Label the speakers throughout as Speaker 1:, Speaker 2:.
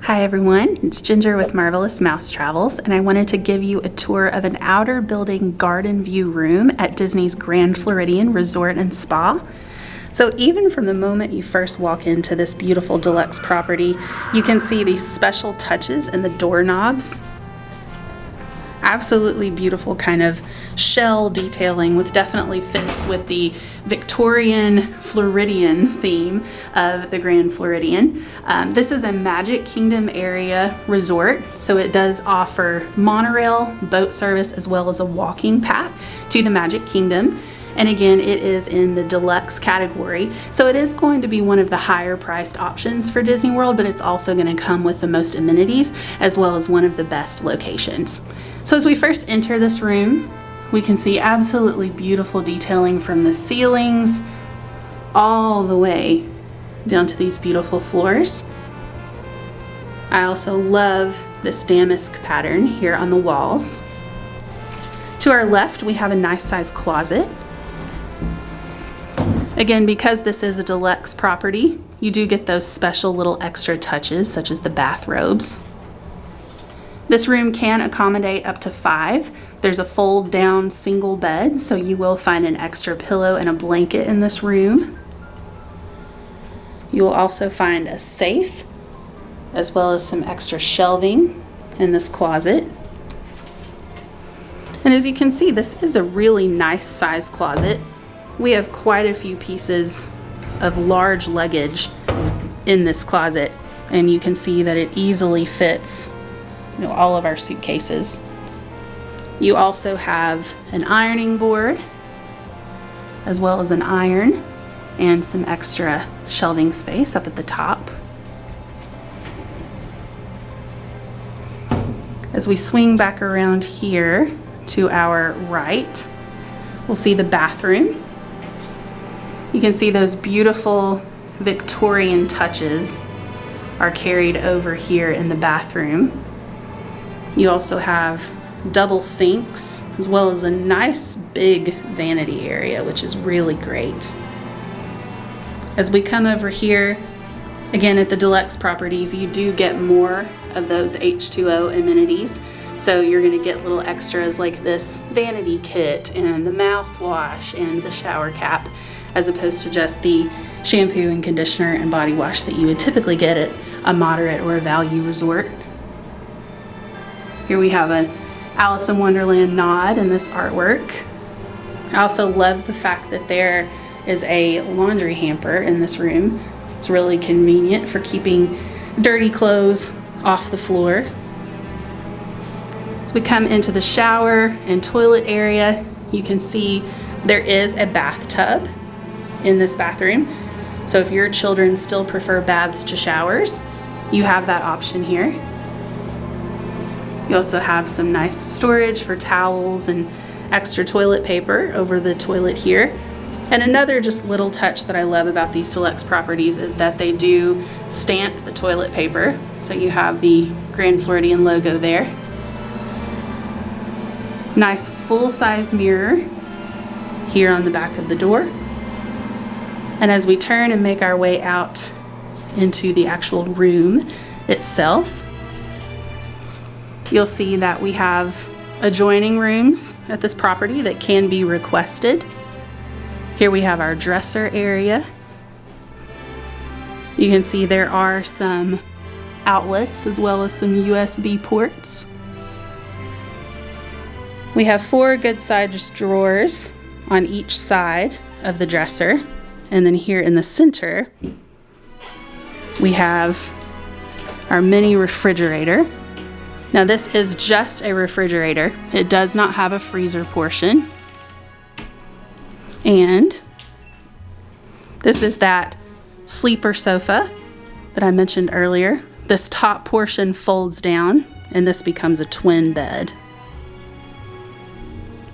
Speaker 1: Hi everyone, it's Ginger with Marvelous Mouse Travels, and I wanted to give you a tour of an outer building garden view room at Disney's Grand Floridian Resort and Spa. So even from the moment you first walk into this beautiful deluxe property, you can see these special touches in the doorknobs. Absolutely beautiful kind of shell detailing, which definitely fits with the Victorian Floridian theme of the Grand Floridian. This is a Magic Kingdom area resort, so it does offer monorail, boat service, as well as a walking path to the Magic Kingdom. And again, it is in the deluxe category, so it is going to be one of the higher priced options for Disney World, but it's also going to come with the most amenities as well as one of the best locations. So as we first enter this room, we can see absolutely beautiful detailing from the ceilings all the way down to these beautiful floors. I also love this damask pattern here on the walls. To our left, we have a nice sized closet. Again, because this is a deluxe property, you do get those special little extra touches, such as the bathrobes. This room can accommodate up to 5. There's a fold down single bed, so you will find an extra pillow and a blanket in this room. You will also find a safe, as well as some extra shelving in this closet. And as you can see, this is a really nice sized closet. We have quite a few pieces of large luggage in this closet, and you can see that it easily fits, all of our suitcases. You also have an ironing board, as well as an iron, and some extra shelving space up at the top. As we swing back around here to our right, we'll see the bathroom. You can see those beautiful Victorian touches are carried over here in the bathroom. You also have double sinks, as well as a nice big vanity area, which is really great. As we come over here, again at the deluxe properties, you do get more of those H2O amenities. So you're going to get little extras like this vanity kit and the mouthwash and the shower cap, as opposed to just the shampoo and conditioner and body wash that you would typically get at a moderate or a value resort. Here we have an Alice in Wonderland nod in this artwork. I also love the fact that there is a laundry hamper in this room. It's really convenient for keeping dirty clothes off the floor. As we come into the shower and toilet area, you can see there is a bathtub in this bathroom. So if your children still prefer baths to showers, you have that option here. You also have some nice storage for towels and extra toilet paper over the toilet here. And another just little touch that I love about these deluxe properties is that they do stamp the toilet paper. So you have the Grand Floridian logo there. Nice full-size mirror here on the back of the door. And as we turn and make our way out into the actual room itself, you'll see that we have adjoining rooms at this property that can be requested. Here we have our dresser area. You can see there are some outlets as well as some USB ports. We have 4 good-sized drawers on each side of the dresser. And then here in the center, we have our mini refrigerator. Now this is just a refrigerator. It does not have a freezer portion. And this is that sleeper sofa that I mentioned earlier. This top portion folds down and this becomes a twin bed.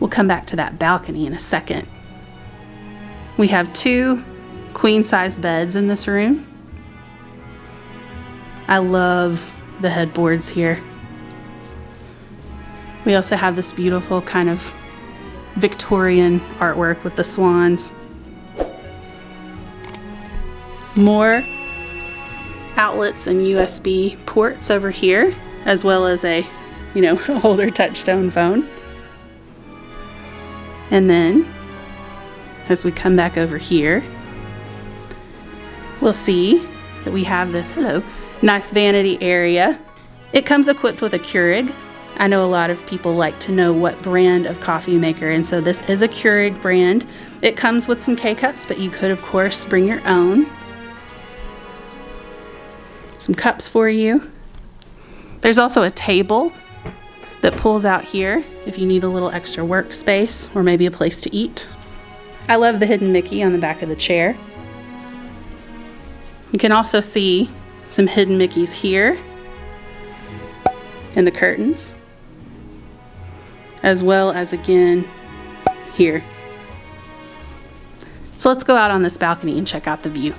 Speaker 1: We'll come back to that balcony in a second. We have 2 queen-size beds in this room. I love the headboards here. We also have this beautiful kind of Victorian artwork with the swans. More outlets and USB ports over here, as well as a, older touch-tone phone. And then, as we come back over here, we'll see that we have this, nice vanity area. It comes equipped with a Keurig. I know a lot of people like to know what brand of coffee maker, and so this is a Keurig brand. It comes with some K-cups, but you could, of course, bring your own. Some cups for you. There's also a table that pulls out here if you need a little extra workspace or maybe a place to eat. I love the hidden Mickey on the back of the chair. You can also see some hidden Mickeys here in the curtains, as well as again here. So let's go out on this balcony and check out the view.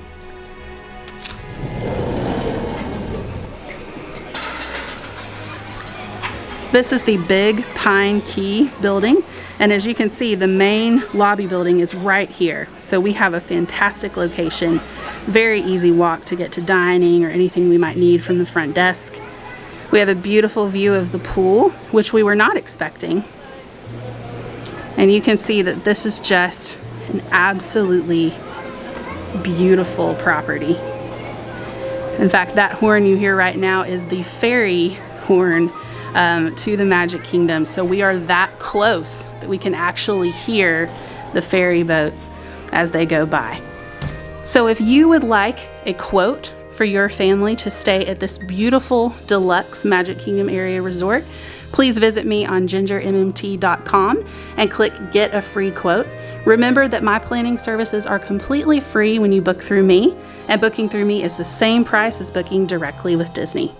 Speaker 1: This is the Big Pine Key building, and as you can see, the main lobby building is right here. So we have a fantastic location, very easy walk to get to dining or anything we might need from the front desk. We have a beautiful view of the pool, which we were not expecting. And you can see that this is just an absolutely beautiful property. In fact, that horn you hear right now is the ferry horn to the Magic Kingdom. So we are that close that we can actually hear the ferry boats as they go by. So if you would like a quote for your family to stay at this beautiful deluxe Magic Kingdom area resort, please visit me on GingerMMT.com and click Get a Free Quote. Remember that my planning services are completely free when you book through me, and booking through me is the same price as booking directly with Disney.